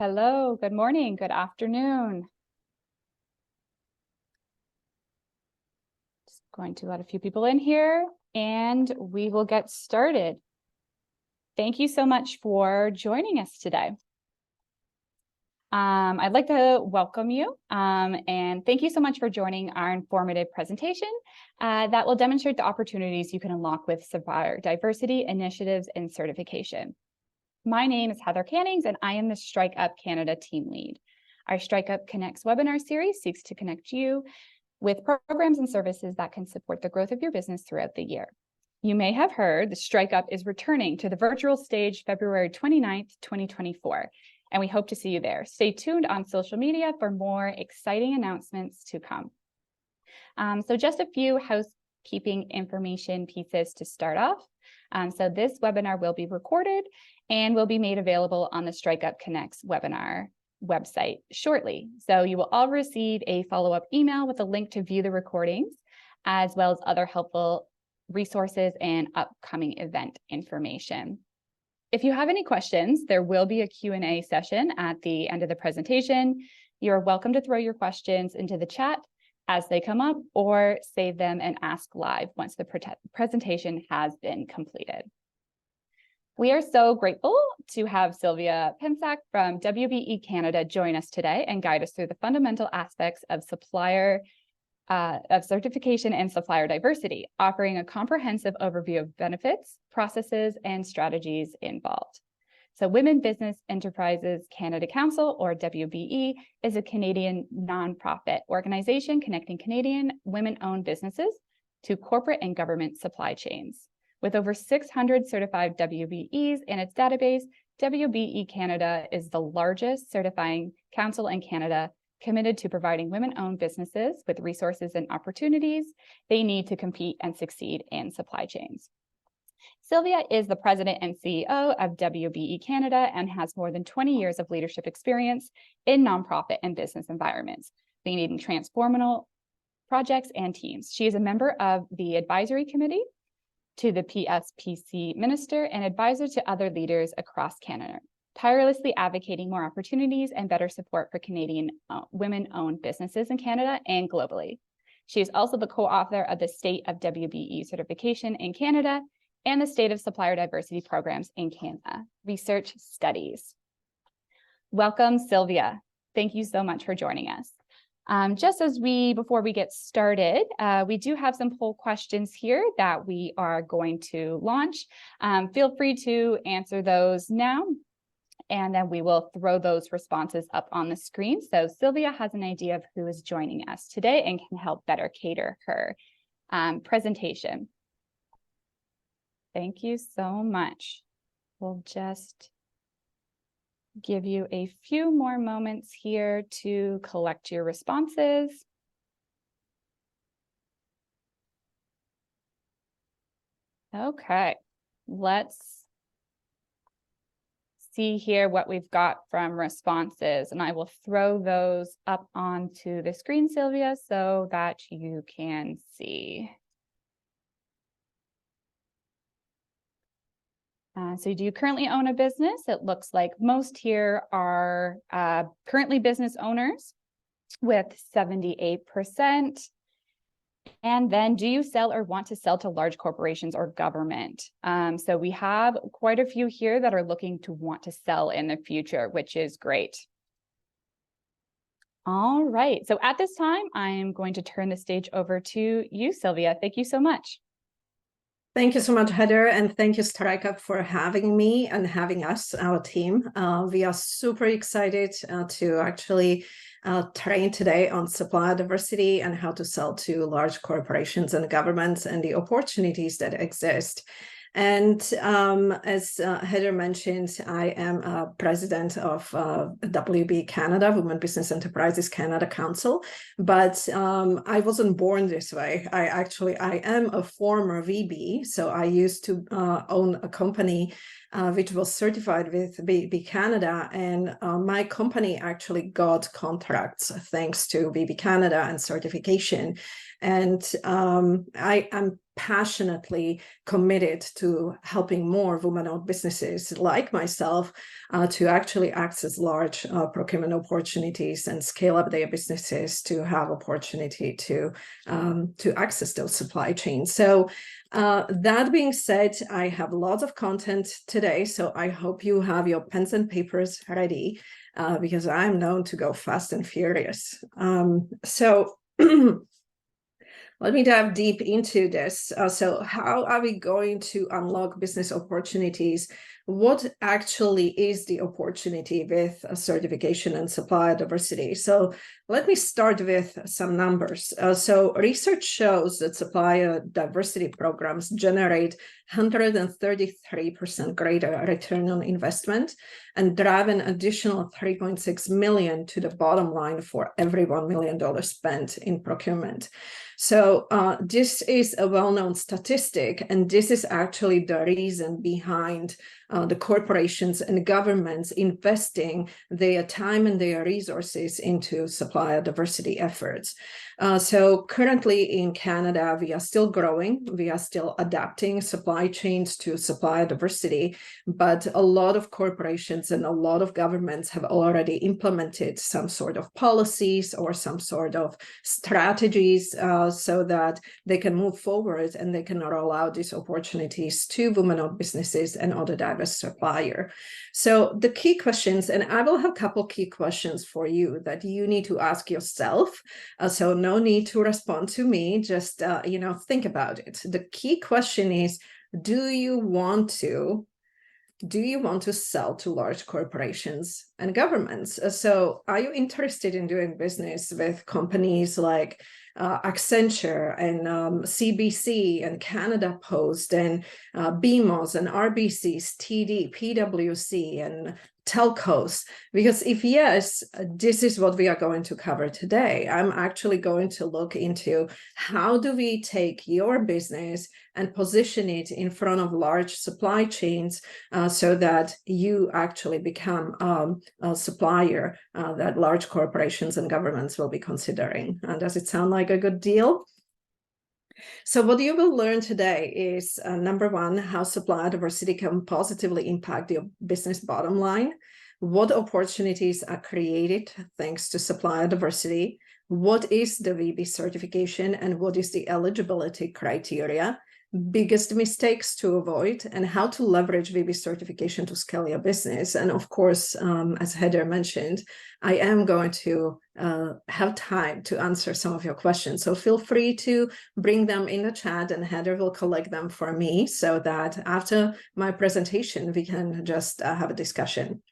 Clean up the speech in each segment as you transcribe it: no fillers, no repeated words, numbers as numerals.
Hello, good morning, good afternoon. Just going to let a few people in here and we will get started. Thank you so much for joining us today. I'd like to welcome you and thank you so much for joining our informative presentation that will demonstrate the opportunities you can unlock with supplier diversity initiatives and certification. My name is Heather Cannings and I am the StrikeUP Canada team lead. Our StrikeUP Connects webinar series seeks to connect you with programs and services that can support the growth of your business throughout the year. You may have heard the StrikeUP is returning to the virtual stage February 29th, 2024, and we hope to see you there. Stay tuned on social media for more exciting announcements to come. So just a few housekeeping information pieces to start off. So this webinar will be recorded and will be made available on the StrikeUP Connects webinar website shortly. So you will all receive a follow-up email with a link to view the recordings, as well as other helpful resources and upcoming event information. If you have any questions, there will be a Q&A session at the end of the presentation. You're welcome to throw your questions into the chat as they come up or save them and ask live once the presentation has been completed. We are so grateful to have Sylvia Pensack from WBE Canada join us today and guide us through the fundamental aspects of certification and supplier diversity, offering a comprehensive overview of benefits, processes, and strategies involved. So Women Business Enterprises Canada Council, or WBE, is a Canadian nonprofit organization connecting Canadian women-owned businesses to corporate and government supply chains. With over 600 certified WBEs in its database, WBE Canada is the largest certifying council in Canada, committed to providing women-owned businesses with resources and opportunities they need to compete and succeed in supply chains. Sylvia is the president and CEO of WBE Canada and has more than 20 years of leadership experience in nonprofit and business environments, leading transformational projects and teams. She is a member of the advisory committee to the PSPC minister and advisor to other leaders across Canada, tirelessly advocating more opportunities and better support for Canadian women-owned businesses in Canada and globally. She is also the co-author of the State of WBE Certification in Canada and the State of Supplier Diversity Programs in Canada Research Studies. Welcome, Sylvia. Thank you so much for joining us. Just as before we get started, we do have some poll questions here that we are going to launch. Feel free to answer those now, and then we will throw those responses up on the screen. So Sylvia has an idea of who is joining us today and can help better cater her presentation. Thank you so much. We'll just give you a few more moments here to collect your responses. Okay, let's see here what we've got from responses, and I will throw those up onto the screen, Sylvia, so that you can see. So do you currently own a business? It looks like most here are currently business owners with 78%. And then do you sell or want to sell to large corporations or government? So we have quite a few here that are looking to want to sell in the future, which is great. All right, so at this time, I'm going to turn the stage over to you, Sylvia. Thank you so much. Thank you so much, Heather, and thank you, StrikeUP, for having me and having us, our team. We are super excited to actually train today on supplier diversity and how to sell to large corporations and governments and the opportunities that exist. And as Heather mentioned, I am a president of WBE Canada, Women Business Enterprises Canada Council, but I wasn't born this way. I am a former VB, so I used to own a company which was certified with WBE Canada. And my company actually got contracts thanks to WBE Canada and certification. And I am passionately committed to helping more women-owned businesses like myself to actually access large procurement opportunities and scale up their businesses to have opportunity to access those supply chains. So that being said, I have lots of content today, so I hope you have your pens and papers ready because I'm known to go fast and furious. So let me dive deep into this. So how are we going to unlock business opportunities? What actually is the opportunity with certification and supplier diversity? So let me start with some numbers. So research shows that supplier diversity programs generate 133% greater return on investment and drive an additional $3.6 million to the bottom line for every $1 million spent in procurement. So this is a well-known statistic, and this is actually the reason behind the corporations and governments investing their time and their resources into supplier diversity efforts. So currently in Canada, we are still growing. We are still adapting supply chains to supplier diversity, but a lot of corporations and a lot of governments have already implemented some sort of policies or some sort of strategies so that they can move forward and they can roll out these opportunities to women-owned businesses and other diverse suppliers. So the key questions, and I will have a couple key questions for you that you need to ask yourself. So no need to respond to me, just think about it. The key question is, do you want to sell to large corporations and governments? So are you interested in doing business with companies like Accenture and CBC and Canada Post and BMOS and RBCs, TD, PwC and telcos? Because if yes, this is what we are going to cover today. I'm actually going to look into how do we take your business and position it in front of large supply chains so that you actually become a supplier that large corporations and governments will be considering. Does it sound like a good deal? So what you will learn today is, number one, how supplier diversity can positively impact your business bottom line, what opportunities are created thanks to supplier diversity, what is the WBE certification and what is the eligibility criteria, biggest mistakes to avoid, and how to leverage WBE certification to scale your business. And of course, as Heather mentioned, I am going to have time to answer some of your questions. So feel free to bring them in the chat and Heather will collect them for me so that after my presentation, we can just have a discussion.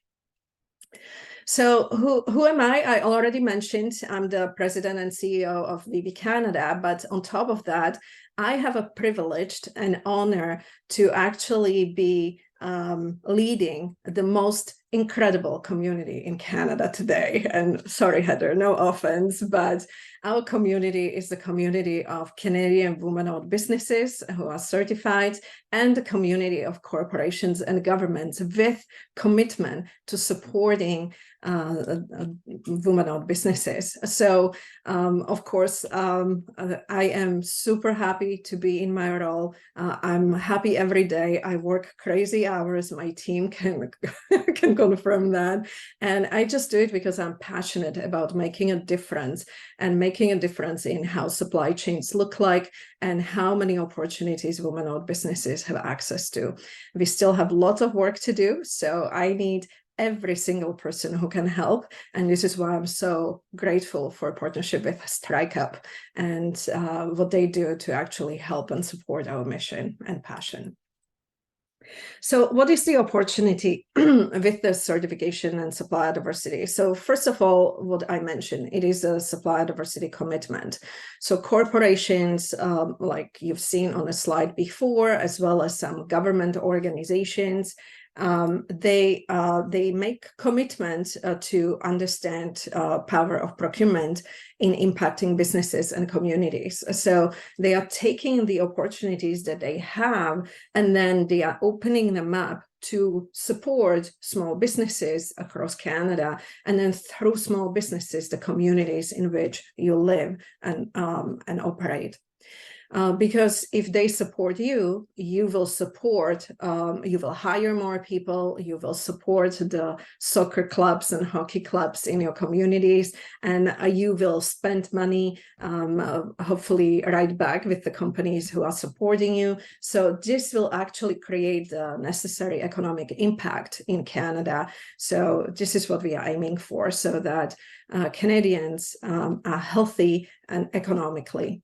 So who am I? I already mentioned I'm the president and CEO of WBE Canada, but on top of that, I have a privilege and honor to actually be leading the most incredible community in Canada today. And sorry, Heather, no offense, but our community is the community of Canadian women-owned businesses who are certified and the community of corporations and governments with commitment to supporting women-owned businesses. So, of course, I am super happy to be in my role. I'm happy every day. I work crazy hours. My team can confirm that. And I just do it because I'm passionate about making a difference and making a difference in how supply chains look like and how many opportunities women-owned businesses have access to. We still have lots of work to do. So I need every single person who can help. And this is why I'm so grateful for a partnership with StrikeUP and what they do to actually help and support our mission and passion. So what is the opportunity with the certification and supplier diversity? So first of all, what I mentioned, it is a supplier diversity commitment. So corporations, like you've seen on the slide before, as well as some government organizations, they make commitment to understand power of procurement in impacting businesses and communities. So they are taking the opportunities that they have, and then they are opening them up to support small businesses across Canada, and then through small businesses, the communities in which you live and operate. Because if they support you, you will support, you will hire more people, you will support the soccer clubs and hockey clubs in your communities, and you will spend money, hopefully right back with the companies who are supporting you. So this will actually create the necessary economic impact in Canada. So this is what we are aiming for, so that Canadians are healthy and economically.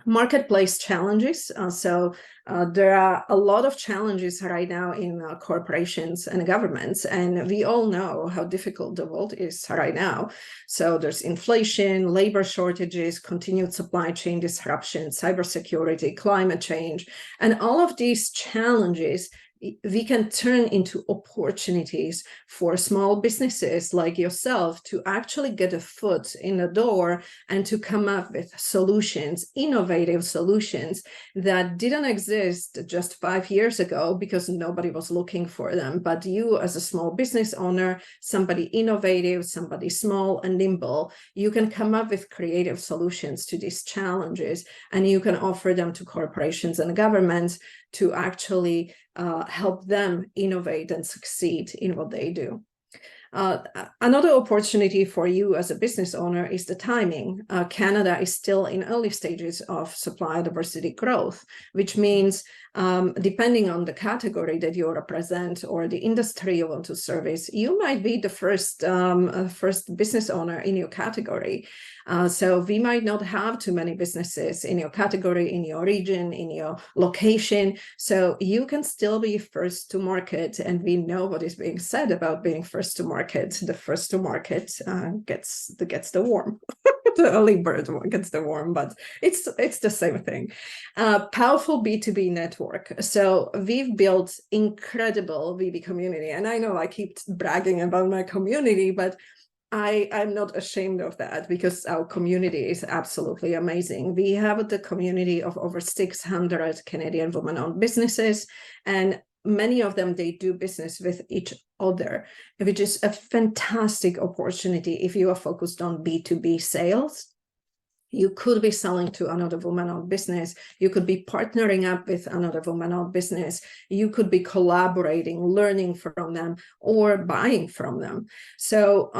Marketplace challenges. There are a lot of challenges right now in corporations and governments, and we all know how difficult the world is right now. So there's inflation, labor shortages, continued supply chain disruption, cybersecurity, climate change, and all of these challenges we can turn into opportunities for small businesses like yourself to actually get a foot in the door and to come up with solutions, innovative solutions that didn't exist just 5 years ago because nobody was looking for them. But you, as a small business owner, somebody innovative, somebody small and nimble, you can come up with creative solutions to these challenges, and you can offer them to corporations and governments to actually help them innovate and succeed in what they do. Another opportunity for you as a business owner is the timing. Canada is still in early stages of supply diversity growth, which means depending on the category that you represent or the industry you want to service, you might be the first business owner in your category. So we might not have too many businesses in your category, in your region, in your location. So you can still be first to market. And we know what is being said about being first to market. The first to market gets the worm. The early bird gets the worm, but it's the same thing. Powerful B2B network. So we've built incredible WBE community. And I know I keep bragging about my community, but I'm not ashamed of that because our community is absolutely amazing. We have the community of over 600 Canadian women-owned businesses, and many of them, they do business with each other, which is a fantastic opportunity if you are focused on B2B sales. You could be selling to another woman-owned business. You could be partnering up with another woman-owned business. You could be collaborating, learning from them, or buying from them. So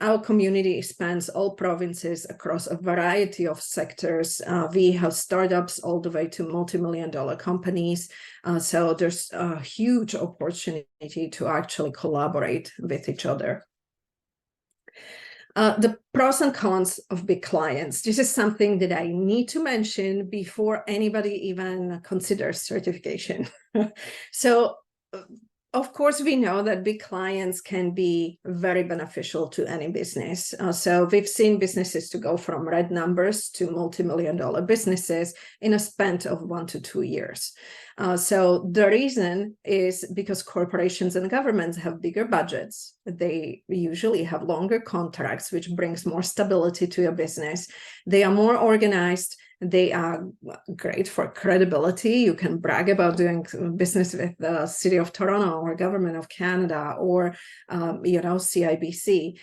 our community spans all provinces across a variety of sectors. We have startups all the way to multi-million-dollar companies. So there's a huge opportunity to actually collaborate with each other. The pros and cons of big clients. This is something that I need to mention before anybody even considers certification. So, of course, we know that big clients can be very beneficial to any business. So we've seen businesses to go from red numbers to multi-million-dollar businesses in a span of 1 to 2 years. So the reason is because corporations and governments have bigger budgets. They usually have longer contracts, which brings more stability to your business. They are more organized. They are great for credibility. You can brag about doing business with the City of Toronto or Government of Canada or, CIBC.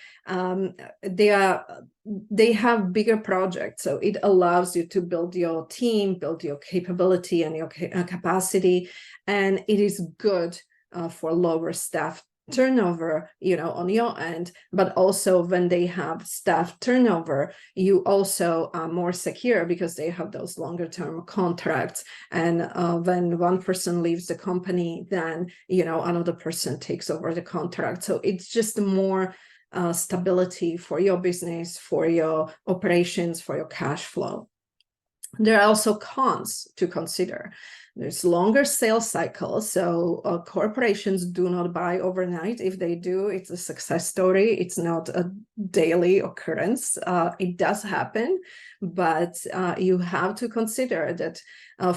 They have bigger projects, so it allows you to build your team, build your capability and your capacity, and it is good for lower staff turnover, on your end, but also when they have staff turnover, you also are more secure because they have those longer term contracts. And when one person leaves the company, then, another person takes over the contract. So it's just more stability for your business, for your operations, for your cash flow. There are also cons to consider. There's longer sales cycles, so corporations do not buy overnight. If they do, it's a success story. It's not a daily occurrence. It does happen, but you have to consider that,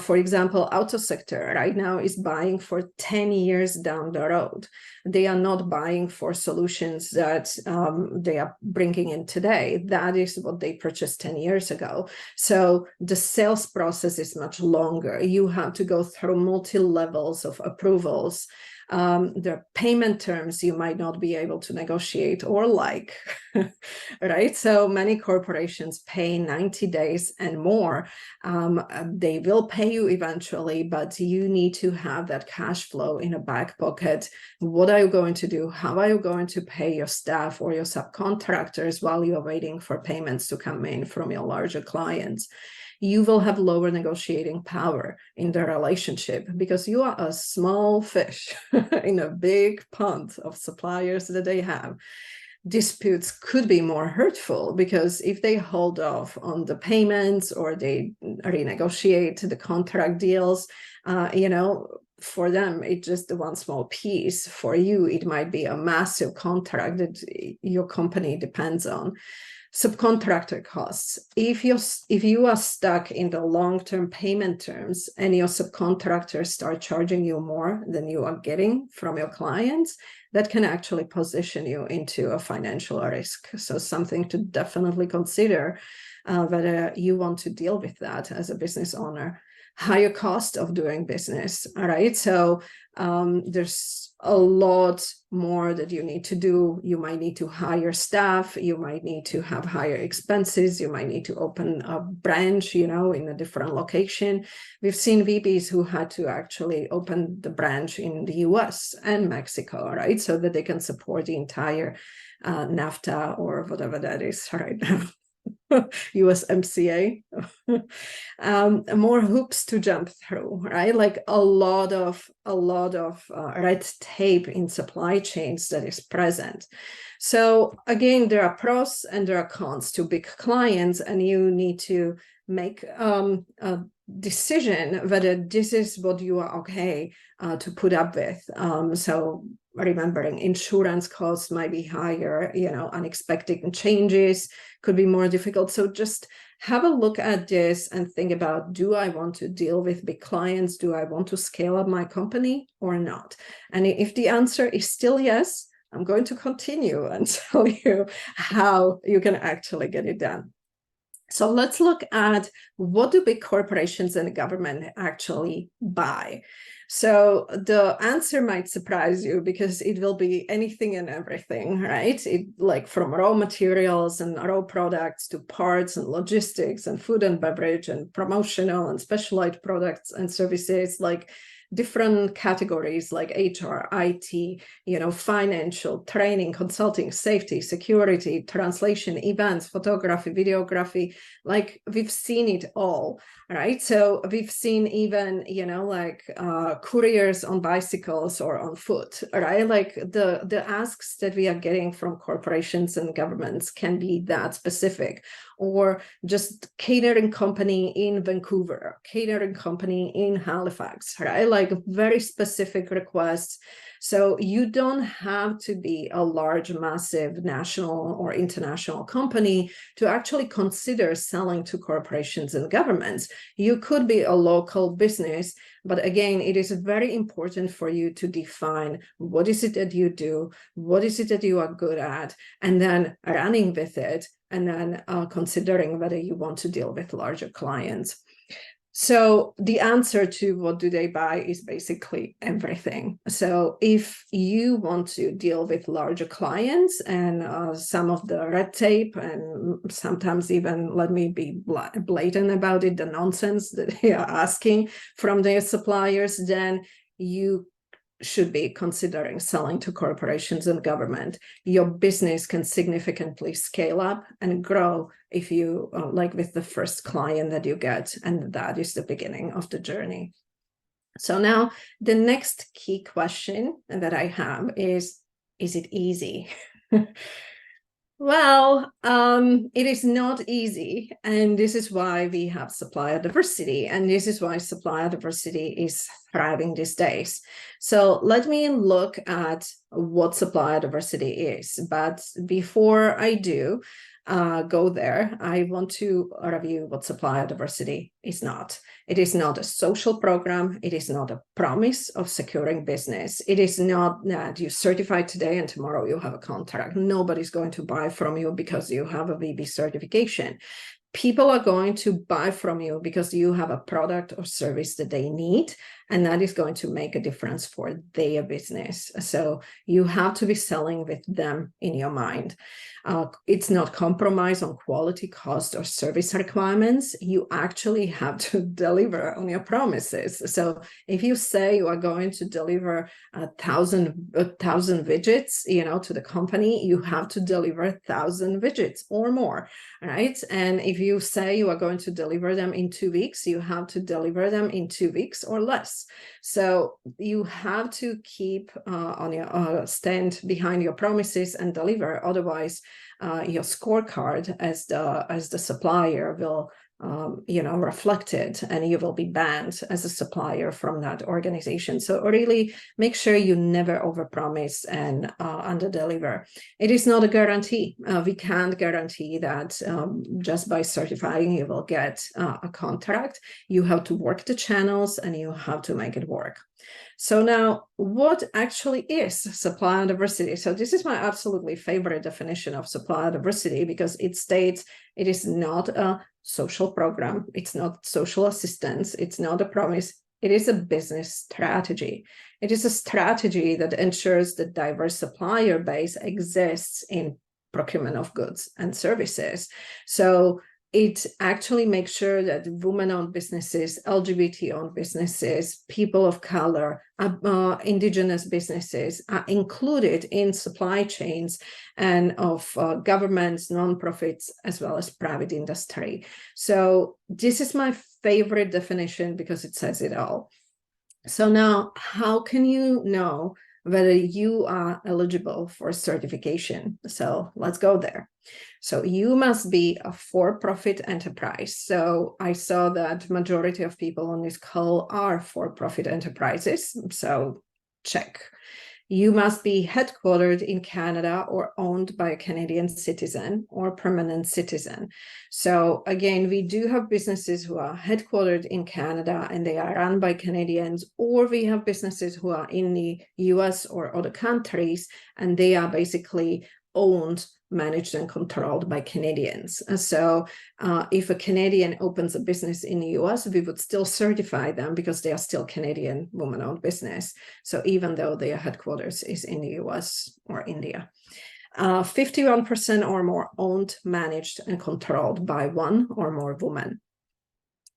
for example, auto sector right now is buying for 10 years down the road. They are not buying for solutions that they are bringing in today. That is what they purchased 10 years ago. So the sales process is much longer. You have to go through multi-levels of approvals. The payment terms you might not be able to negotiate or like, right? So many corporations pay 90 days and more. They will pay you eventually, but you need to have that cash flow in a back pocket. What are you going to do? How are you going to pay your staff or your subcontractors while you're waiting for payments to come in from your larger clients? You will have lower negotiating power in the relationship because you are a small fish in a big pond of suppliers that they have. Disputes could be more hurtful because if they hold off on the payments or they renegotiate the contract deals, for them, it's just the one small piece. For you, it might be a massive contract that your company depends on. Subcontractor costs. If you are stuck in the long-term payment terms and your subcontractors start charging you more than you are getting from your clients, that can actually position you into a financial risk. So something to definitely consider whether you want to deal with that as a business owner. Higher cost of doing business, all right? So there's a lot more that you need to do. You might need to hire staff. You might need to have higher expenses. You might need to open a branch, in a different location. We've seen VPs who had to actually open the branch in the US and Mexico, right? So that they can support the entire NAFTA or whatever that is right now. USMCA. More hoops to jump through, right? Like a lot of red tape in supply chains that is present. So again, there are pros and there are cons to big clients, and you need to make a decision whether this is what you are okay to put up with. So remembering insurance costs might be higher, unexpected changes could be more difficult. So just have a look at this and think about, do I want to deal with big clients? Do I want to scale up my company or not? And if the answer is still yes, I'm going to continue and tell you how you can actually get it done. So let's look at what do big corporations and government actually buy. So the answer might surprise you because it will be anything and everything, right? Like from raw materials and raw products to parts and logistics and food and beverage and promotional and specialized products and services, like different categories like HR, IT, financial, training, consulting, safety, security, translation, events, photography, videography, like we've seen it all, right? So we've seen even, couriers on bicycles or on foot, right? Like the asks that we are getting from corporations and governments can be that specific. Or just catering company in Vancouver, catering company in Halifax, right? Like very specific requests. So you don't have to be a large, massive national or international company to actually consider selling to corporations and governments. You could be a local business, but again, it is very important for you to define what is it that you do, what is it that you are good at, and then running with it, and then considering whether you want to deal with larger clients. So the answer to what do they buy is basically everything. So if you want to deal with larger clients and some of the red tape, and sometimes even, let me be blatant about it, the nonsense that they are asking from their suppliers, then you should be considering selling to corporations and government. Your business can significantly scale up and grow if you like with the first client that you get, and that is the beginning of the journey. So now the next key question that I have is it easy? Well, it is not easy, and this is why we have supplier diversity, and this is why supplier diversity is thriving these days. So let me look at what supplier diversity is, but before I do go there, I want to review what supplier diversity is not. It is not a social program. It is not a promise of securing business. It is not that you certify today and tomorrow you have a contract. Nobody's going to buy from you because you have a VB certification. People are going to buy from you because you have a product or service that they need, and that is going to make a difference for their business. So you have to be selling with them in your mind. It's not compromise on quality, cost, or service requirements. You actually have to deliver on your promises. So if you say you are going to deliver 1,000 widgets, to the company, you have to deliver 1,000 widgets or more, right? And if you say you are going to deliver them in 2 weeks, you have to deliver them in 2 weeks or less. So you have to keep on your stand behind your promises and deliver. Otherwise, your scorecard as the supplier will reflect it, and you will be banned as a supplier from that organization. So really make sure you never overpromise and underdeliver. It is not a guarantee. We can't guarantee that just by certifying you will get a contract. You have to work the channels and you have to make it work. So now, what actually is supplier diversity? So this is my absolutely favorite definition of supplier diversity, because it states it is not a social program, it's not social assistance, it's not a promise, it is a business strategy. It is a strategy that ensures that diverse supplier base exists in procurement of goods and services. So it actually makes sure that women-owned businesses, LGBT-owned businesses, people of color, indigenous businesses are included in supply chains and of governments, nonprofits, as well as private industry. So this is my favorite definition because it says it all. So now, how can you know whether you are eligible for certification? So let's go there. So you must be a for-profit enterprise. So I saw that majority of people on this call are for-profit enterprises. So check. You must be headquartered in Canada or owned by a Canadian citizen or permanent citizen. So again, we do have businesses who are headquartered in Canada and they are run by Canadians, or we have businesses who are in the US or other countries and they are basically owned, managed, and controlled by Canadians. So if a Canadian opens a business in the US, we would still certify them because they are still Canadian woman-owned business. So even though their headquarters is in the US or India. 51% or more owned, managed, and controlled by one or more women.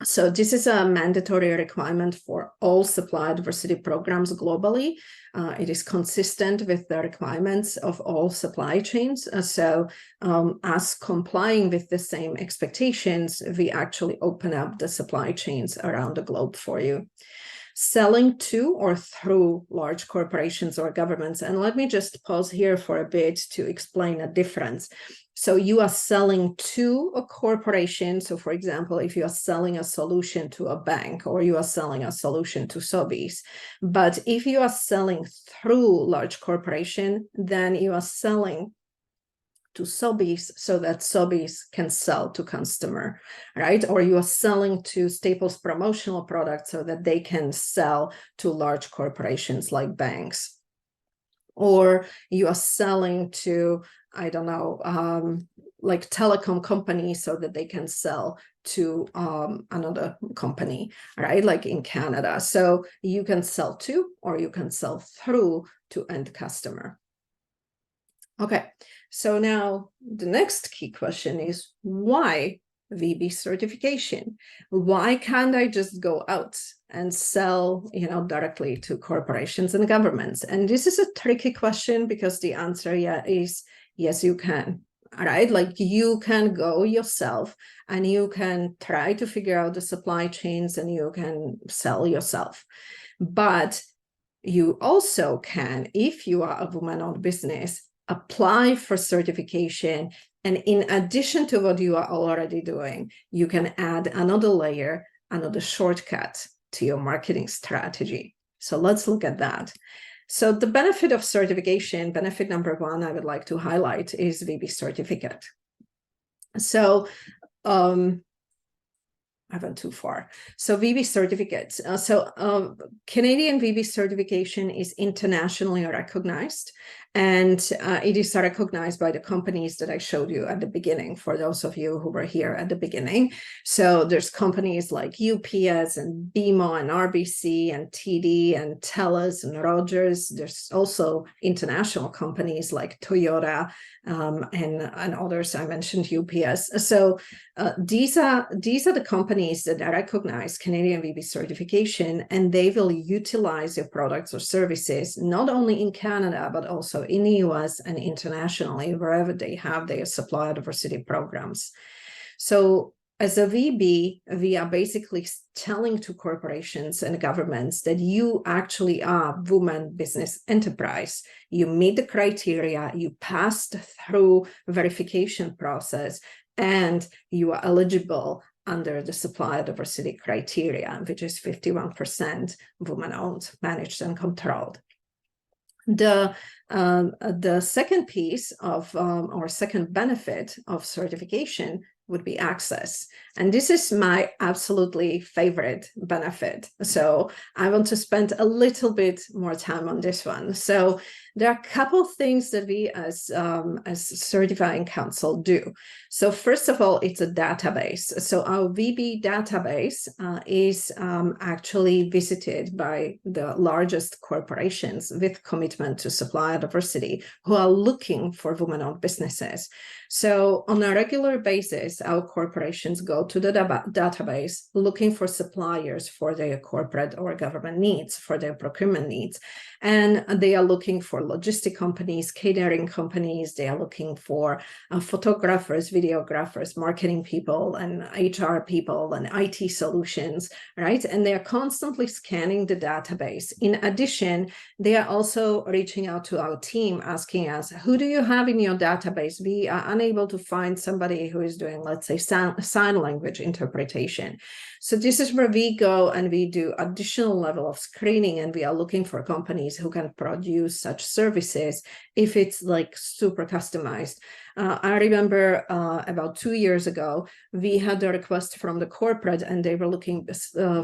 So this is a mandatory requirement for all supply diversity programs globally. It is consistent with the requirements of all supply chains. So as complying with the same expectations, we actually open up the supply chains around the globe for you. Selling to or through large corporations or governments. And let me just pause here for a bit to explain a difference. So you are selling to a corporation. So for example, if you are selling a solution to a bank or you are selling a solution to Sobeys, but if you are selling through large corporation, then you are selling to Sobeys so that Sobeys can sell to customer, right? Or you are selling to Staples promotional products so that they can sell to large corporations like banks. Or you are selling to, I don't know, like telecom companies so that they can sell to another company, right? Like in Canada. So you can sell to, or you can sell through to end customer. Okay, so now the next key question is why WBE certification? Why can't I just go out and sell, directly to corporations and governments? And this is a tricky question because the answer is yes, you can. All right, like you can go yourself and you can try to figure out the supply chains and you can sell yourself. But you also can, if you are a woman-owned business, apply for certification. And in addition to what you are already doing, you can add another layer, another shortcut to your marketing strategy. So let's look at that. So the benefit of certification, benefit number one I would like to highlight is WBE certificate. So I went too far. So WBE certificates. Canadian WBE certification is internationally recognized And it is recognized by the companies that I showed you at the beginning, for those of you who were here at the beginning. So there's companies like UPS and BMO and RBC and TD and TELUS and Rogers. There's also international companies like Toyota and others. I mentioned UPS. So these are the companies that recognize Canadian WBE certification, and they will utilize your products or services not only in Canada but also in the US and internationally, wherever they have their supplier diversity programs. So as a WBE, we are basically telling to corporations and governments that you actually are women business enterprise. You meet the criteria, you passed through verification process, and you are eligible under the supplier diversity criteria, which is 51% women-owned, managed, and controlled. The second piece of, or second benefit of certification would be access. And this is my absolutely favorite benefit. So I want to spend a little bit more time on this one. So there are a couple of things that we as certifying council do. So first of all, it's a database. So our WBE database is actually visited by the largest corporations with commitment to supplier diversity who are looking for women-owned businesses. So on a regular basis, our corporations go to the database looking for suppliers for their corporate or government needs, for their procurement needs. And they are looking for logistic companies, catering companies. They are looking for photographers, videographers, marketing people, and HR people, and IT solutions, right? And they are constantly scanning the database. In addition, they are also reaching out to our team, asking us, who do you have in your database? We are unable to find somebody who is doing, let's say, sign language interpretation. So this is where we go and we do additional level of screening, and we are looking for companies who can produce such services if it's like super customized. I remember about 2 years ago, we had a request from the corporate, and they were looking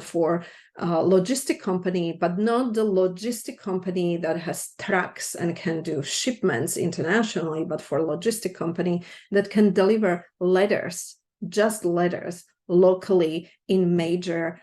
for a logistic company, but not the logistic company that has trucks and can do shipments internationally, but for a logistic company that can deliver letters, just letters, locally in major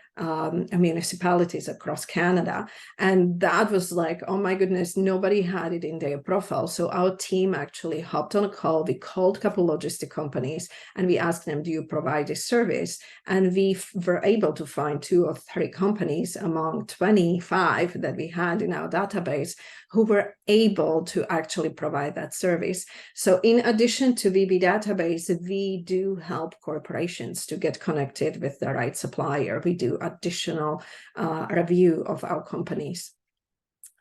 municipalities across Canada. And that was like, oh my goodness, nobody had it in their profile. So our team actually hopped on a call. We called a couple logistic companies and we asked them, do you provide this service? And we were able to find 2 or 3 companies among 25 that we had in our database who were able to actually provide that service. So in addition to WBE database, we do help corporations to get connected with the right supplier. We do additional review of our companies.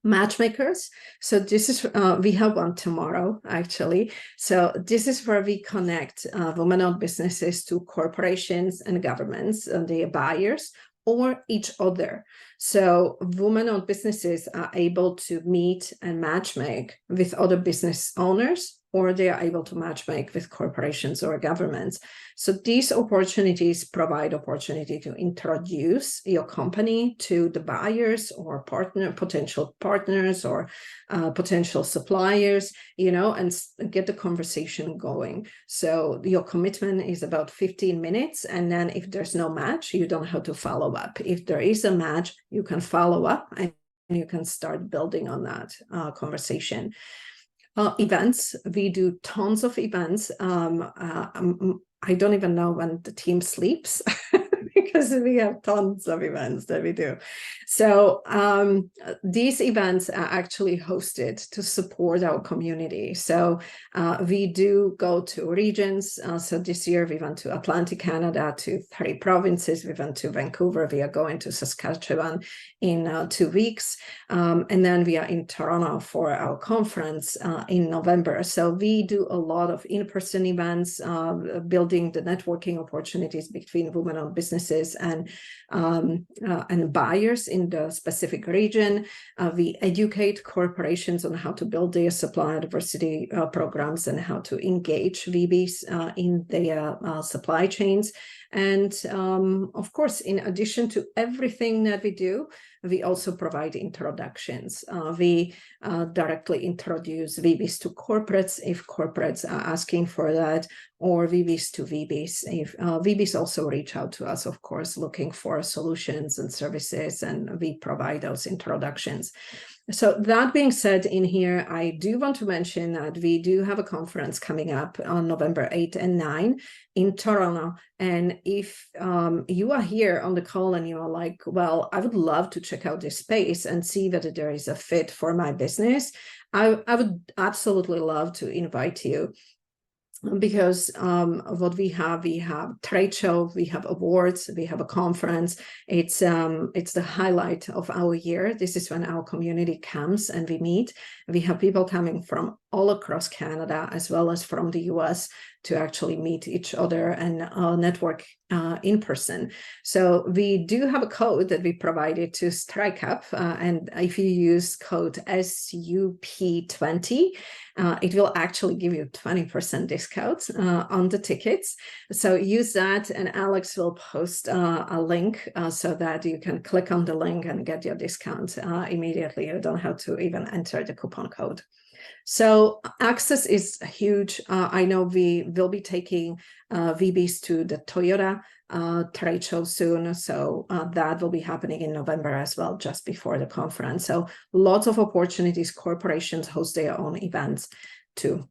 Matchmakers. So this is, we have one tomorrow, actually. So this is where we connect women-owned businesses to corporations and governments and their buyers, or each other. So women-owned businesses are able to meet and matchmake with other business owners, or they are able to matchmake with corporations or governments. So these opportunities provide opportunity to introduce your company to the buyers or potential partners or potential suppliers, you know, and get the conversation going. So your commitment is about 15 minutes. And then if there's no match, you don't have to follow up. If there is a match, you can follow up and you can start building on that conversation. Events, we do tons of events. I don't even know when the team sleeps because we have tons of events that we do. So these events are actually hosted to support our community. So we do go to regions. So this year we went to Atlantic Canada, to 3 provinces. We went to Vancouver. We are going to Saskatchewan in 2 weeks. And then we are in Toronto for our conference in November. So we do a lot of in-person events, building the networking opportunities between women-owned businesses and buyers in the specific region. We educate corporations on how to build their supplier diversity programs and how to engage WBEs in their supply chains. And of course, in addition to everything that we do, we also provide introductions. We directly introduce VBs to corporates if corporates are asking for that, or VBs to VBs. If VBs also reach out to us, of course, looking for solutions and services, and we provide those introductions. So that being said, in here, I do want to mention that we do have a conference coming up on November 8 and 9 in Toronto. And if you are here on the call and you are like, well, I would love to check out this space and see whether there is a fit for my business, I would absolutely love to invite you. Because what we have trade show, we have awards, we have a conference. It's the highlight of our year. This is when our community comes and we meet. We have people coming from all across Canada as well as from the US to actually meet each other and network in person. So we do have a code that we provided to StrikeUP, and if you use code SUP20, it will actually give you 20% discounts on the tickets. So use that, and Alex will post a link so that you can click on the link and get your discount immediately. You don't have to even enter the coupon code. So access is huge. I know we will be taking VBs to the Toyota trade show soon. So that will be happening in November as well, just before the conference. So lots of opportunities. Corporations host their own events too.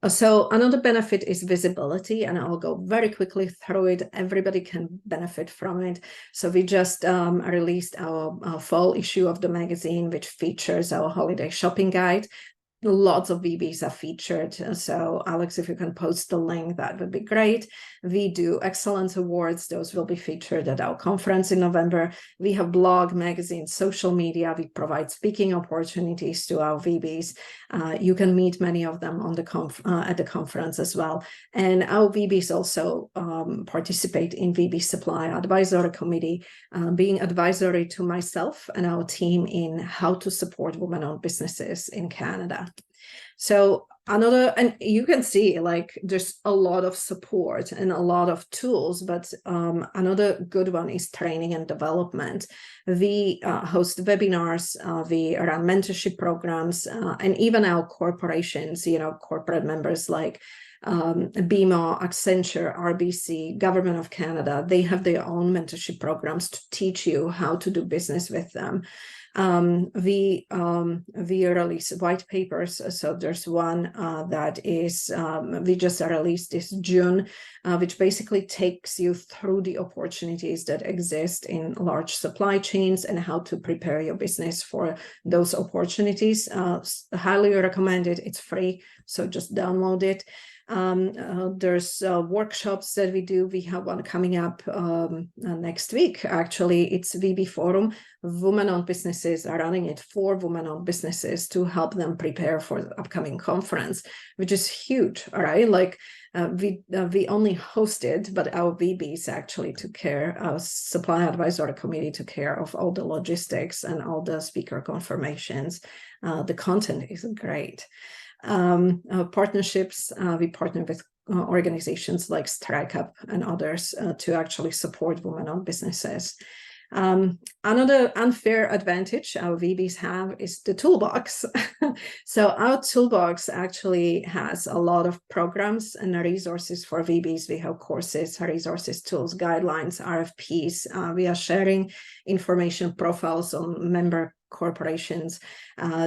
So another benefit is visibility, and I'll go very quickly through it. Everybody can benefit from it. So we just released our fall issue of the magazine, which features our holiday shopping guide. Lots of VBs are featured. So Alex, if you can post the link, that would be great. We do excellence awards. Those will be featured at our conference in November. We have blog, magazine, social media. We provide speaking opportunities to our VBs. You can meet many of them on the at the conference as well. And our VBs also participate in VB Supply Advisory Committee, being advisory to myself and our team in how to support women-owned businesses in Canada. So and you can see like there's a lot of support and a lot of tools, but another good one is training and development. We host webinars, we run mentorship programs, and even our corporations, corporate members like BMO, Accenture, RBC, Government of Canada, they have their own mentorship programs to teach you how to do business with them. We release white papers. So there's one that is we just released this June, which basically takes you through the opportunities that exist in large supply chains and how to prepare your business for those opportunities. Highly recommend it. It's free, so just download it. There's workshops that we do. We have one coming up next week. Actually, it's VB Forum. Women-owned businesses are running it for women-owned businesses to help them prepare for the upcoming conference, which is huge. All right, like we only hosted, but our VBs actually took care. Our Supply Advisory Committee took care of all the logistics and all the speaker confirmations. The content is great. Partnerships, we partner with organizations like StrikeUP and others to actually support women-owned businesses. Another unfair advantage our VBs have is the toolbox. So our toolbox actually has a lot of programs and resources for VBs. We have courses, resources, tools, guidelines, RFPs. We are sharing information profiles on member corporations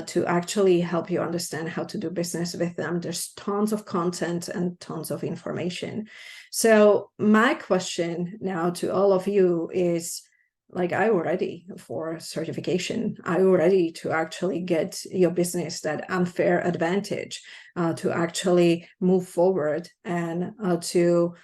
to actually help you understand how to do business with them. There's tons of content and tons of information. So my question now to all of you is, like, are you ready for certification? Are you ready to actually get your business that unfair advantage to actually move forward and to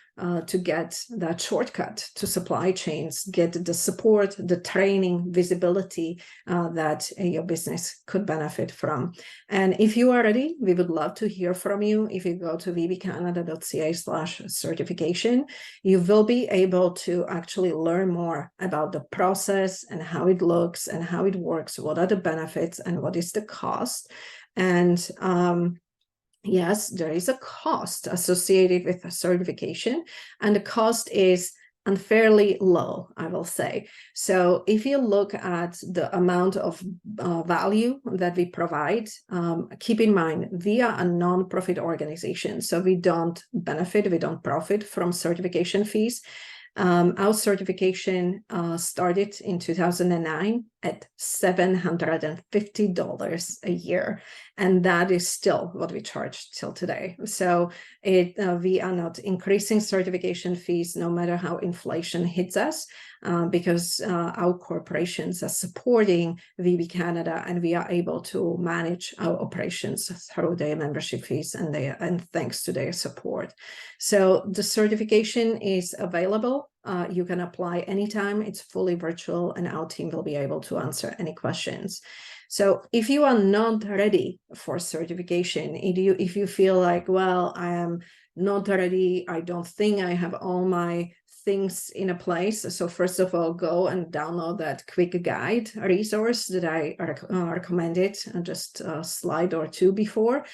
get that shortcut to supply chains, get the support, the training, visibility that your business could benefit from? And if you are ready, we would love to hear from you. If you go to wbcanada.ca/certification, you will be able to actually learn more about the process and how it looks and how it works, what are the benefits and what is the cost. And yes, there is a cost associated with a certification, and the cost is unfairly low, I will say. So if you look at the amount of value that we provide, keep in mind, we are a non-profit organization, so we don't profit from certification fees. Our certification started in 2009 at $750 a year, and that is still what we charge till today. So we are not increasing certification fees no matter how inflation hits us, because our corporations are supporting WBE Canada, and we are able to manage our operations through their membership fees and thanks to their support. So the certification is available. You can apply anytime. It's fully virtual, and our team will be able to answer any questions. So if you are not ready for certification, if you feel like, well, I am not ready, I don't think I have all my things in a place. So first of all, go and download that quick guide resource that I recommended just a slide or two before,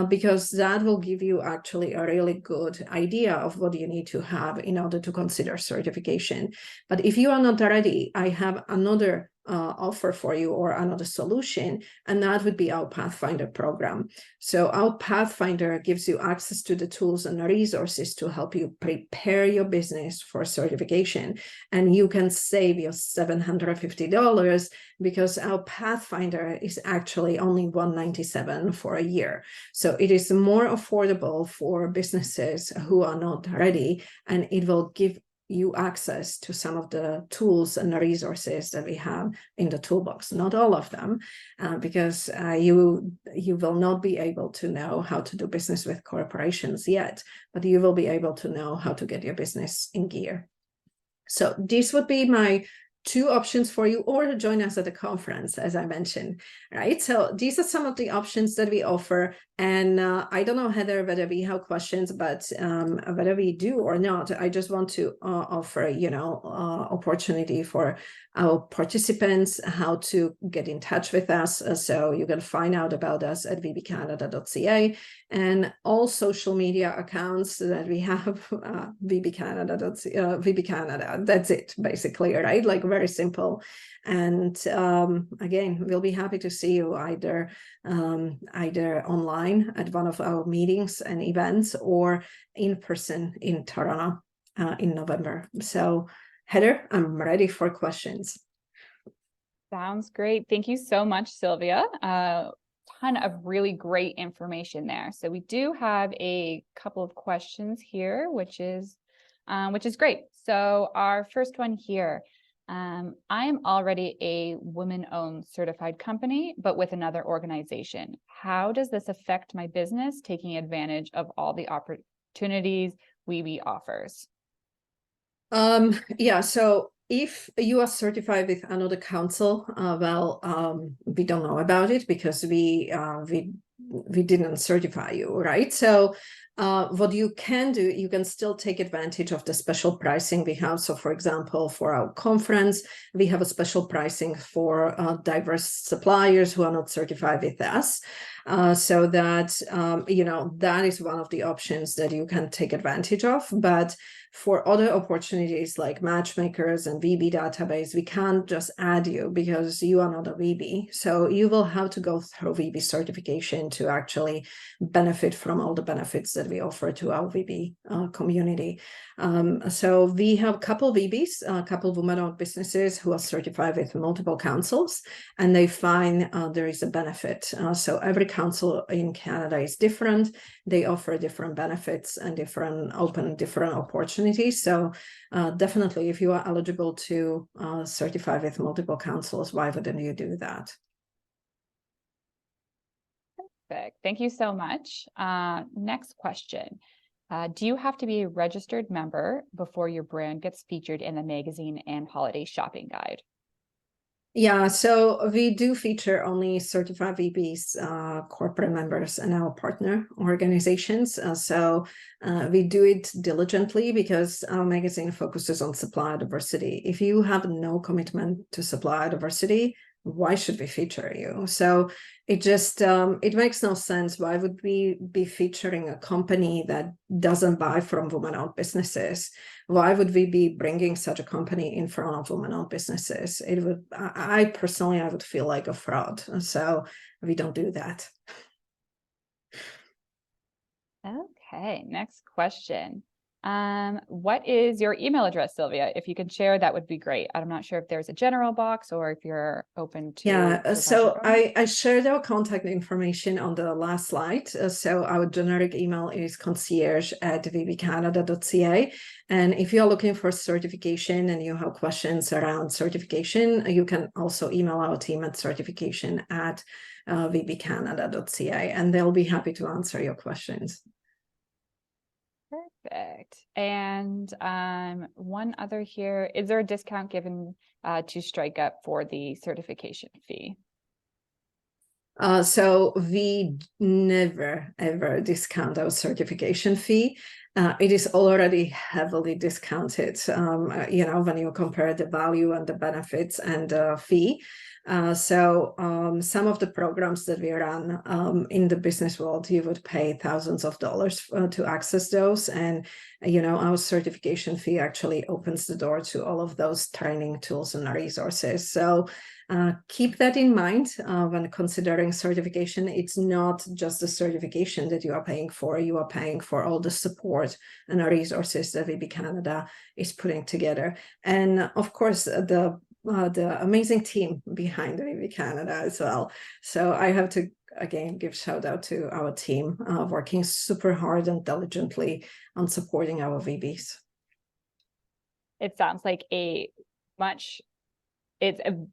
because that will give you actually a really good idea of what you need to have in order to consider certification. But if you are not ready, I have another offer for you, or another solution, and that would be our Pathfinder program. So our Pathfinder gives you access to the tools and resources to help you prepare your business for certification, and you can save your $750 because our Pathfinder is actually only $197 for a year. So it is more affordable for businesses who are not ready, and it will give you access to some of the tools and the resources that we have in the toolbox. Not all of them, because you will not be able to know how to do business with corporations yet, but you will be able to know how to get your business in gear. So these would be my two options for you, or to join us at the conference, as I mentioned, right? So these are some of the options that we offer. And I don't know, Heather, whether we have questions, but whether we do or not, I just want to offer, opportunity for our participants how to get in touch with us. So you can find out about us at wbcanada.ca, and all social media accounts that we have, WBE Canada. That's it, basically, right? Like, very simple. And again, we'll be happy to see you either online at one of our meetings and events, or in person in Toronto in November. So Heather, I'm ready for questions. Sounds great. Thank you so much, Sylvia. Ton of really great information there. So we do have a couple of questions here, which is great. So our first one here, I am already a women-owned certified company, but with another organization. How does this affect my business, taking advantage of all the opportunities WBE offers? Yeah, so if you are certified with another council, we don't know about it because we didn't certify you, right? So what you can do, you can still take advantage of the special pricing we have. So for example, for our conference, we have a special pricing for diverse suppliers who are not certified with us. So that, that is one of the options that you can take advantage of. But for other opportunities like matchmakers and WBE database, we can't just add you because you are not a WBE. So you will have to go through WBE certification to actually benefit from all the benefits that we offer to our WBE community. So we have a couple of WBEs, a couple of women-owned businesses who are certified with multiple councils, and they find there is a benefit. So every council in Canada is different. They offer different benefits and different opportunities. So definitely, if you are eligible to certify with multiple councils, why wouldn't you do that? Perfect. Thank you so much. Next question. Do you have to be a registered member before your brand gets featured in the magazine and holiday shopping guide? Yeah, so we do feature only certified WBE's corporate members and our partner organizations. So we do it diligently because our magazine focuses on supplier diversity. If you have no commitment to supplier diversity, why should we feature you? So it just, it makes no sense. Why would we be featuring a company that doesn't buy from women-owned businesses? Why would we be bringing such a company in front of women-owned businesses? It would, I personally, I would feel like a fraud. So we don't do that. Okay, next question. What is your email address, Sylvia? If you can share, that would be great. I'm not sure if there's a general box or if you're open to. Yeah, so I shared our contact information on the last slide. So our generic email is concierge@wbecanada.ca. And if you're looking for certification and you have questions around certification, you can also email our team at certification@wbecanada.ca, and they'll be happy to answer your questions. Perfect. And one other here, is there a discount given to StrikeUP for the certification fee? So we never, ever discount our certification fee. It is already heavily discounted, when you compare the value and the benefits and the fee. So some of the programs that we run in the business world, you would pay thousands of dollars to access those. And, our certification fee actually opens the door to all of those training tools and resources. So keep that in mind when considering certification. It's not just the certification that you are paying for. You are paying for all the support and the resources that WBE Canada is putting together. And of course, the amazing team behind WBE Canada as well. So I have to, again, give shout out to our team working super hard and diligently on supporting our VBs. It sounds like it's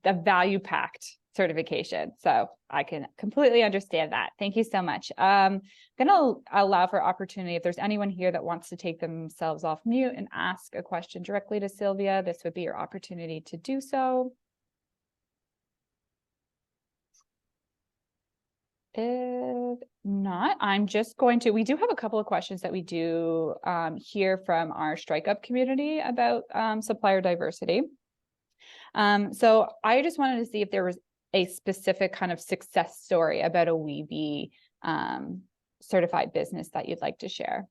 a value-packed certification. So I can completely understand that. Thank you so much. I'm going to allow for opportunity. If there's anyone here that wants to take themselves off mute and ask a question directly to Sylvia, this would be your opportunity to do so. If not, I'm just going to, we do have a couple of questions that we do hear from our StrikeUP community about supplier diversity. So I just wanted to see if there was a specific kind of success story about a WBE certified business that you'd like to share.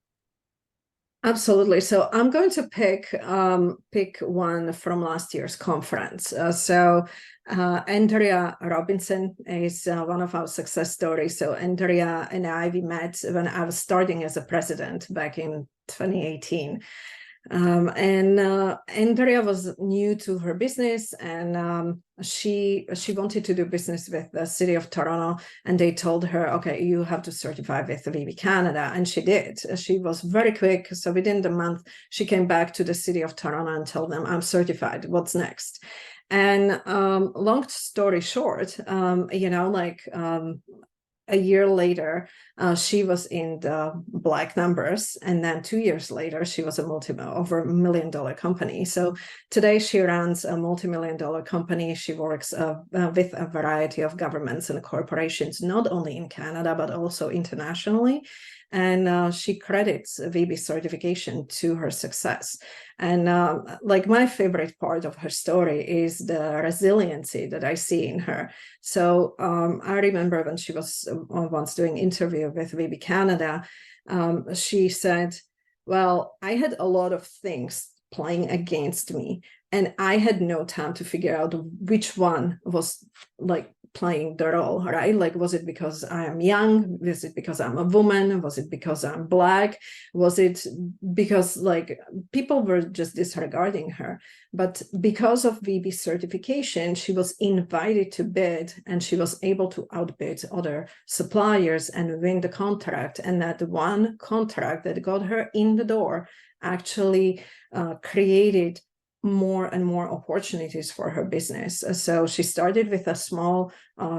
Absolutely. So I'm going to pick one from last year's conference. Andrea Robinson is one of our success stories. So Andrea and we met when I was starting as a president back in 2018. Andrea was new to her business, and she wanted to do business with the city of Toronto, and they told her, okay, you have to certify with the WBE Canada, and she did. She was very quick. So within the month, she came back to the city of Toronto and told them, I'm certified. What's next? And long story short, a year later, she was in the black numbers. And then 2 years later, she was over $1 million company. So today she runs a multi-million-dollar company. She works with a variety of governments and corporations, not only in Canada, but also internationally. And she credits WBE certification to her success. And my favorite part of her story is the resiliency that I see in her. So I remember when she was once doing an interview with WBE Canada, she said, well, I had a lot of things playing against me, and I had no time to figure out which one was playing the role, right? Was it because I am young? Was it because I'm a woman? Was it because I'm Black? Was it because people were just disregarding her? But because of WBE certification, she was invited to bid, and she was able to outbid other suppliers and win the contract. And that one contract that got her in the door actually created more and more opportunities for her business. So she started with a small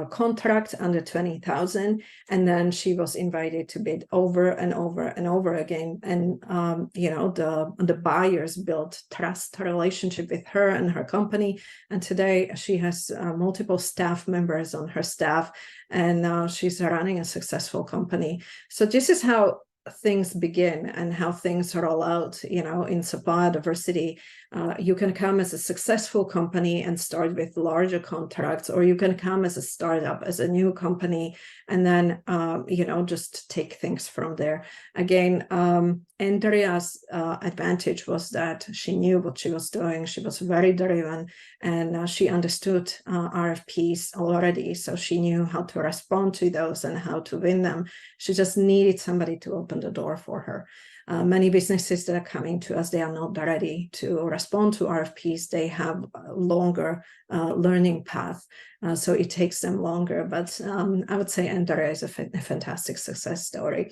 contract under 20,000, and then she was invited to bid over and over and over again. And the buyers built trust relationship with her and her company. And today she has multiple staff members on her staff, and she's running a successful company. So this is how things begin and how things roll out, in supplier diversity. You can come as a successful company and start with larger contracts, or you can come as a startup, as a new company, and then, just take things from there. Again, Andrea's advantage was that she knew what she was doing. She was very driven, and she understood RFPs already, so she knew how to respond to those and how to win them. She just needed somebody to open the door for her. Many businesses that are coming to us, they are not ready to respond to RFPs. They have a longer learning path, so it takes them longer. But I would say Andrea is a fantastic success story.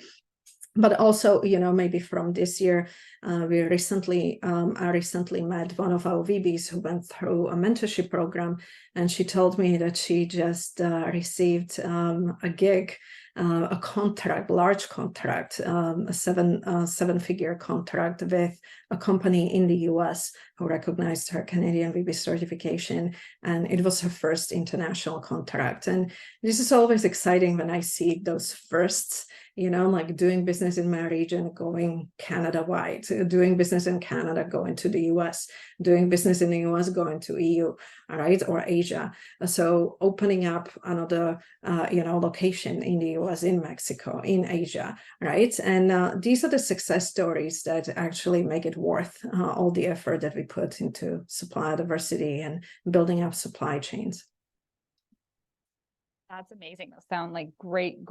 But also, maybe from this year, I recently met one of our VBs who went through a mentorship program, and she told me that she just received a gig, a contract, large contract, a seven-figure contract with a company in the US who recognized her Canadian VB certification, and it was her first international contract. And this is always exciting when I see those firsts, like doing business in my region, going Canada-wide, doing business in Canada, going to the US, doing business in the US, going to EU, all right, or Asia. So opening up another, location in the US, in Mexico, in Asia, right? And these are the success stories that actually make it worth all the effort that we put into supplier diversity and building up supply chains. That's amazing. Those sound like great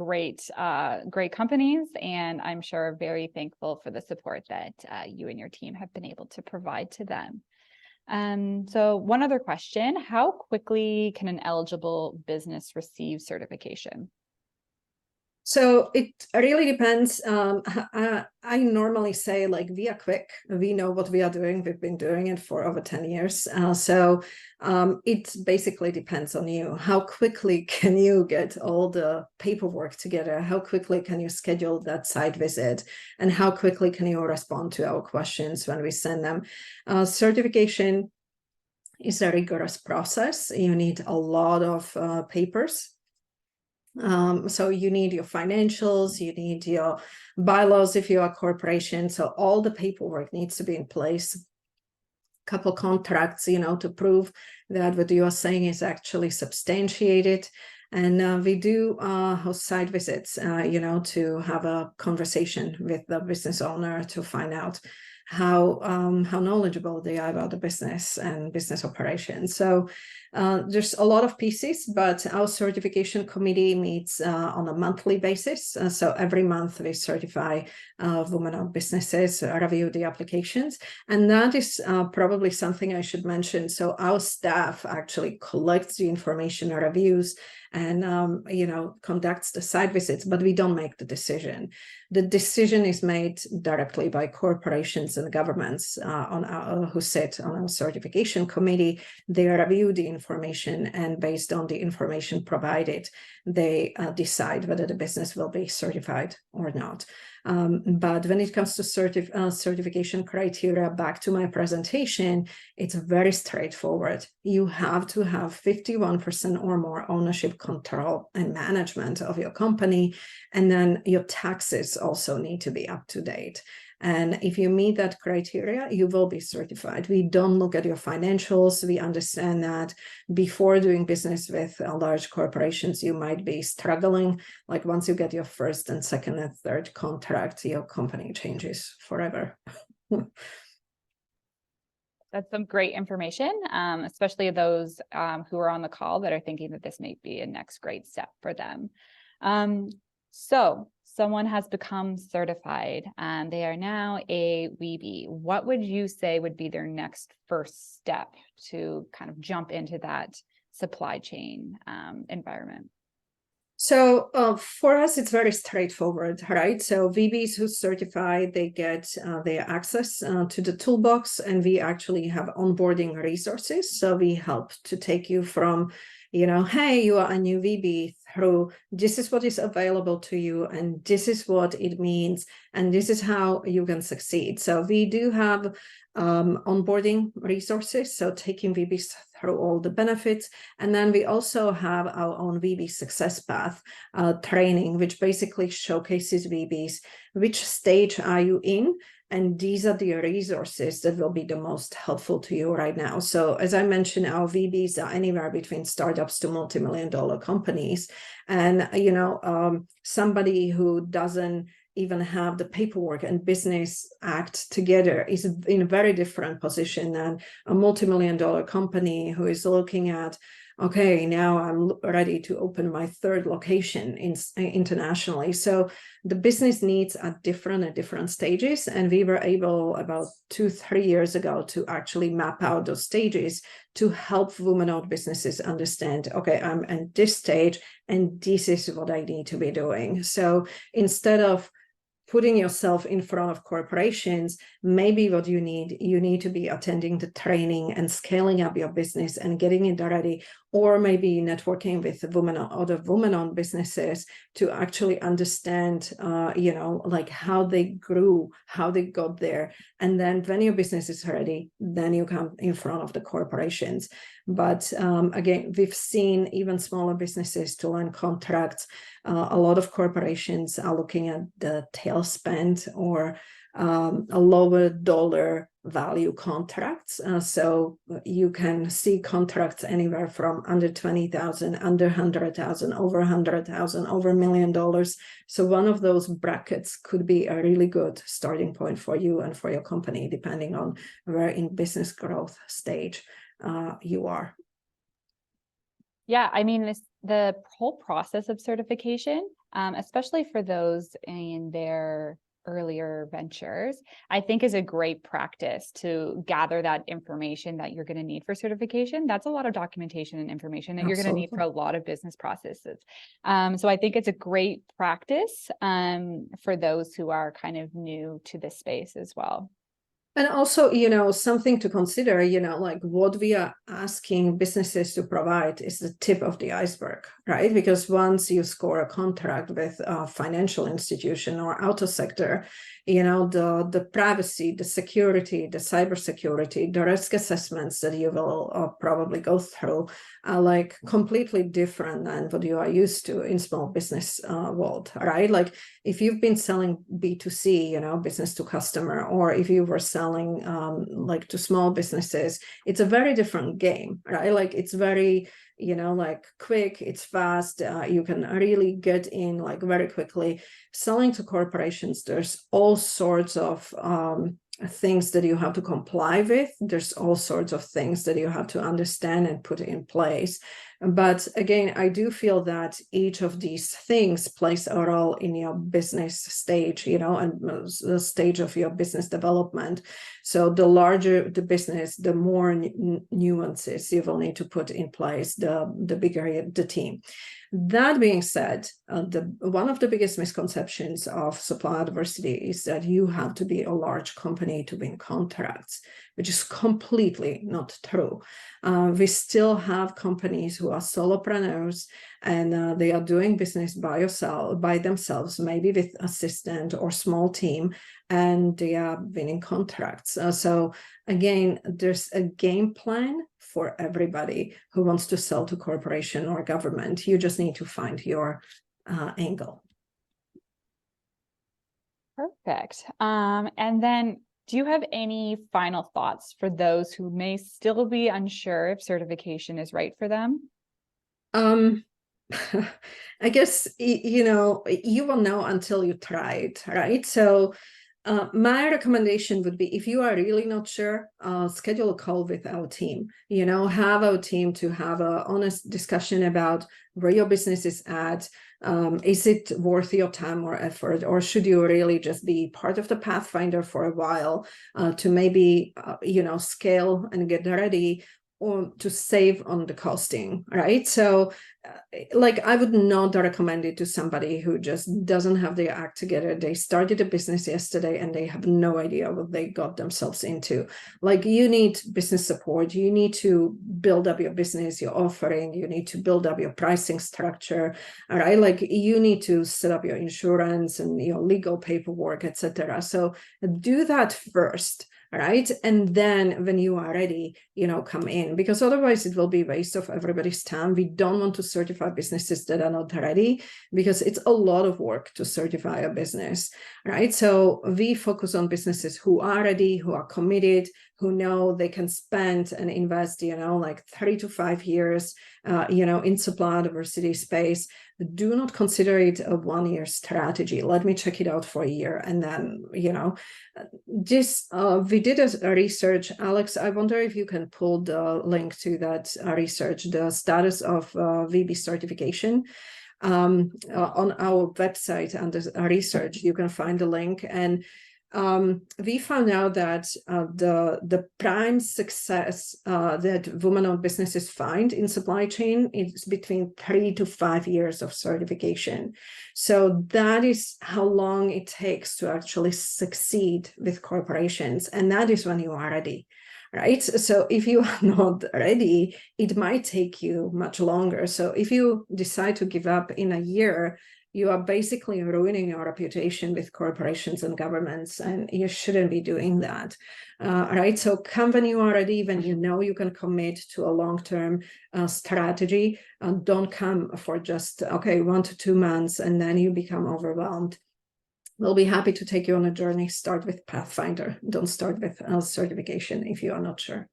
companies, and I'm sure very thankful for the support that you and your team have been able to provide to them. So one other question, how quickly can an eligible business receive certification? So it really depends. I normally say, like, we are quick. We know what we are doing. We've been doing it for over 10 years. So it basically depends on you. How quickly can you get all the paperwork together? How quickly can you schedule that site visit? And how quickly can you respond to our questions when we send them? Certification is a rigorous process. You need a lot of papers. So you need your financials, you need your bylaws if you're a corporation. So all the paperwork needs to be in place. Couple contracts, to prove that what you are saying is actually substantiated. And we do host site visits, to have a conversation with the business owner to find out how knowledgeable they are about the business and business operations. So there's a lot of pieces, but our certification committee meets on a monthly basis. So every month we certify women-owned businesses, review the applications. And that is probably something I should mention. So our staff actually collects the information, reviews, and conducts the site visits, but we don't make the decision. The decision is made directly by corporations and governments who sit on our certification committee. They review the information, and based on the information provided, they decide whether the business will be certified or not. But when it comes to certification criteria, back to my presentation, it's very straightforward. You have to have 51% or more ownership, control, and management of your company. And then your taxes also need to be up to date. And if you meet that criteria, you will be certified. We don't look at your financials. We understand that before doing business with large corporations, you might be struggling. Like once you get your first and second and third contract, your company changes forever. That's some great information, especially those who are on the call that are thinking that this may be a next great step for them. So someone has become certified and they are now a WBE. What would you say would be their next first step to kind of jump into that supply chain environment? So for us, it's very straightforward, right? So VBs who certify, they get their access to the toolbox, and we actually have onboarding resources. So we help to take you from, hey, you are a new VB, through this is what is available to you, and this is what it means, and this is how you can succeed. So we do have onboarding resources, so taking VBs through all the benefits. And then we also have our own VB Success Path training, which basically showcases VBs. Which stage are you in? And these are the resources that will be the most helpful to you right now. So as I mentioned, our VBs are anywhere between startups to multi-million-dollar companies. And, somebody who doesn't even have the paperwork and business act together is in a very different position than a multi-million-dollar company who is looking at, okay, now I'm ready to open my third location internationally. So the business needs are different at different stages. And we were able about 2-3 years ago to actually map out those stages to help women-owned businesses understand, okay, I'm at this stage and this is what I need to be doing. So instead of putting yourself in front of corporations, maybe what you need to be attending the training and scaling up your business and getting it ready, or maybe networking with other women-owned businesses to actually understand, like how they grew, how they got there. And then when your business is ready, then you come in front of the corporations. But again, we've seen even smaller businesses to land contracts. A lot of corporations are looking at the tail spend or a lower dollar value contracts. So you can see contracts anywhere from under 20,000, under 100,000, over 100,000, over $1 million. So one of those brackets could be a really good starting point for you and for your company, depending on where in business growth stage you are. Yeah, I mean, the whole process of certification, especially for those in their earlier ventures, I think is a great practice to gather that information that you're going to need for certification. That's a lot of documentation and information that you're going to need for a lot of business processes. So I think it's a great practice for those who are kind of new to this space as well. And also, something to consider, like what we are asking businesses to provide is the tip of the iceberg, right? Because once you score a contract with a financial institution or auto sector, the privacy, the security, the cybersecurity, the risk assessments that you will probably go through are like completely different than what you are used to in small business world, right? Like if you've been selling B2C, business to customer, or if you were selling like to small businesses, it's a very different game, right? Like it's very, like quick, it's fast, you can really get in like very quickly. Selling to corporations, there's all sorts of things that you have to comply with. There's all sorts of things that you have to understand and put in place. But again, I do feel that each of these things plays a role in your business stage, and the stage of your business development. So the larger the business, the more nuances you will need to put in place, the bigger the team. That being said, one of the biggest misconceptions of supplier diversity is that you have to be a large company to win contracts, which is completely not true. We still have companies who are solopreneurs and they are doing business by themselves, maybe with assistant or small team, and they are winning contracts. So again, there's a game plan for everybody who wants to sell to corporation or government. You just need to find your angle. Perfect. And then do you have any final thoughts for those who may still be unsure if certification is right for them? I guess, you will know until you try it, right? So my recommendation would be, if you are really not sure, schedule a call with our team, have our team to have an honest discussion about where your business is at. Is it worth your time or effort, or should you really just be part of the Pathfinder for a while to maybe, scale and get ready, or to save on the costing, right? So like I would not recommend it to somebody who just doesn't have their act together. They started a business yesterday and they have no idea what they got themselves into. Like you need business support. You need to build up your business, your offering. You need to build up your pricing structure, all right? Like you need to set up your insurance and your legal paperwork, etc. So do that first. right? And then when you are ready, come in, because otherwise it will be a waste of everybody's time. We don't want to certify businesses that are not ready, because it's a lot of work to certify a business, right? So we focus on businesses who are ready, who are committed, who know they can spend and invest, like 3 to 5 years, in supplier diversity space. Do not consider it a 1-year strategy. Let me check it out for a year. And then, we did a research. Alex, I wonder if you can pull the link to that research, the status of WBE certification. On our website under research, you can find the link. And we found out that the prime success that women-owned businesses find in supply chain is between 3 to 5 years of certification. So that is how long it takes to actually succeed with corporations, and that is when you are ready. Right. So if you are not ready, it might take you much longer. So if you decide to give up in a year, you are basically ruining your reputation with corporations and governments, and you shouldn't be doing that. Right. So come when you are ready, when you know you can commit to a long-term strategy. Don't come for just, 1 to 2 months, and then you become overwhelmed. We'll be happy to take you on a journey. Start with Pathfinder. Don't start with certification if you are not sure.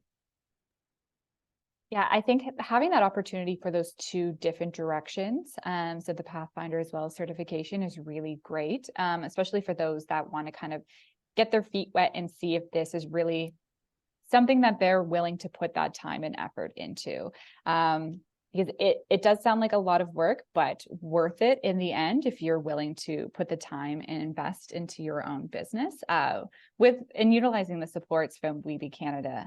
Yeah, I think having that opportunity for those 2 different directions, so the Pathfinder as well as certification, is really great, especially for those that want to kind of get their feet wet and see if this is really something that they're willing to put that time and effort into. Because it does sound like a lot of work, but worth it in the end if you're willing to put the time and invest into your own business and utilizing the supports from WBE Canada.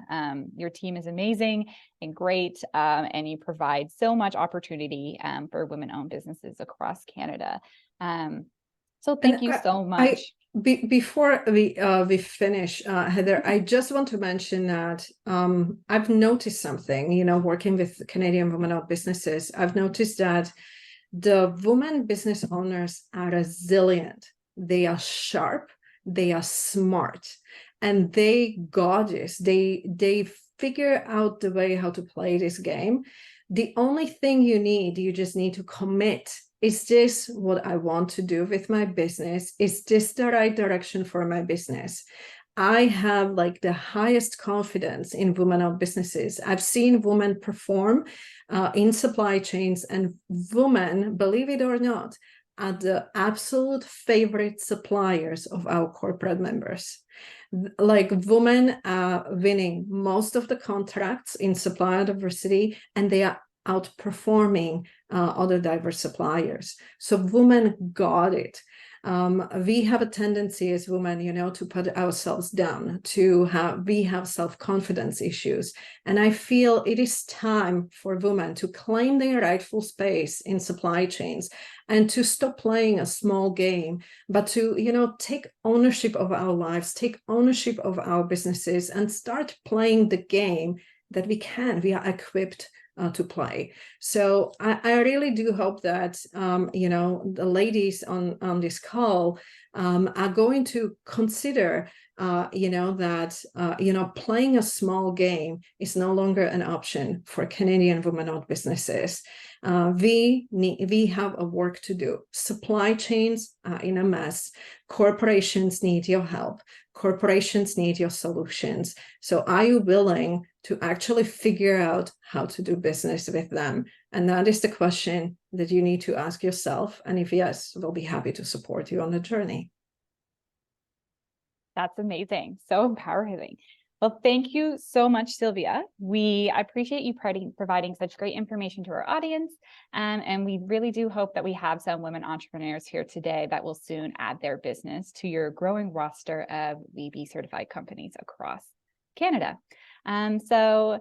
Your team is amazing and great, and you provide so much opportunity for women-owned businesses across Canada. So thank you so much. Before we finish, Heather, I just want to mention that I've noticed something, working with Canadian women-owned businesses. I've noticed that the women business owners are resilient. They are sharp. They are smart, and they got this. They figure out the way how to play this game. The only thing you just need to commit. Is this what I want to do with my business? Is this the right direction for my business? I have the highest confidence in women-owned businesses. I've seen women perform in supply chains, and women, believe it or not, are the absolute favorite suppliers of our corporate members. Women are winning most of the contracts in supplier diversity, and they are outperforming other diverse suppliers. So women got it. We have a tendency as women, to put ourselves down, we have self-confidence issues. And I feel it is time for women to claim their rightful space in supply chains and to stop playing a small game, but to, take ownership of our lives, take ownership of our businesses, and start playing the game that we are equipped to play. So I really do hope that, the ladies on this call are going to consider, that, playing a small game is no longer an option for Canadian women-owned businesses. We have a work to do. Supply chains are in a mess. Corporations need your help. Corporations need your solutions. So are you willing to actually figure out how to do business with them? And that is the question that you need to ask yourself. And if yes, we'll be happy to support you on the journey. That's amazing. So empowering. Well, thank you so much, Sylvia. We appreciate you providing such great information to our audience. And we really do hope that we have some women entrepreneurs here today that will soon add their business to your growing roster of WBE certified companies across Canada. So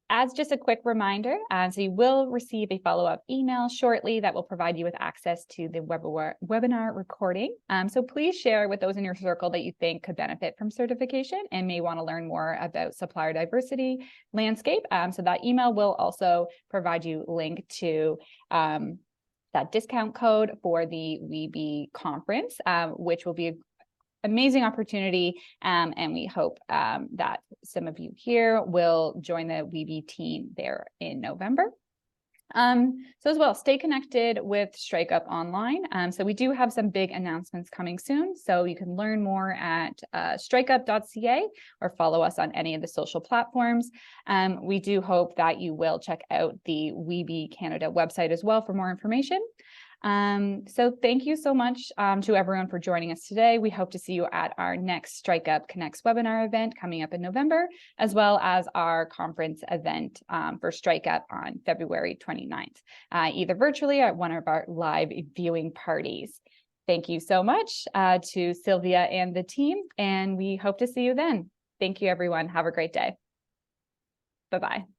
as just a quick reminder, so you will receive a follow-up email shortly that will provide you with access to the webinar recording. So please share with those in your circle that you think could benefit from certification and may want to learn more about supplier diversity landscape. So that email will also provide you a link to that discount code for the WBE conference, which will be amazing opportunity. And we hope that some of you here will join the WBE team there in November. So as well, stay connected with StrikeUP online. So we do have some big announcements coming soon. So you can learn more at strikeup.ca or follow us on any of the social platforms. We do hope that you will check out the WBE Canada website as well for more information. So thank you so much to everyone for joining us today. We hope to see you at our next StrikeUP Connects webinar event coming up in November, as well as our conference event for StrikeUP on February 29th, either virtually or at one of our live viewing parties. Thank you so much to Sylvia and the team, and we hope to see you then. Thank you, everyone. Have a great day. Bye-bye.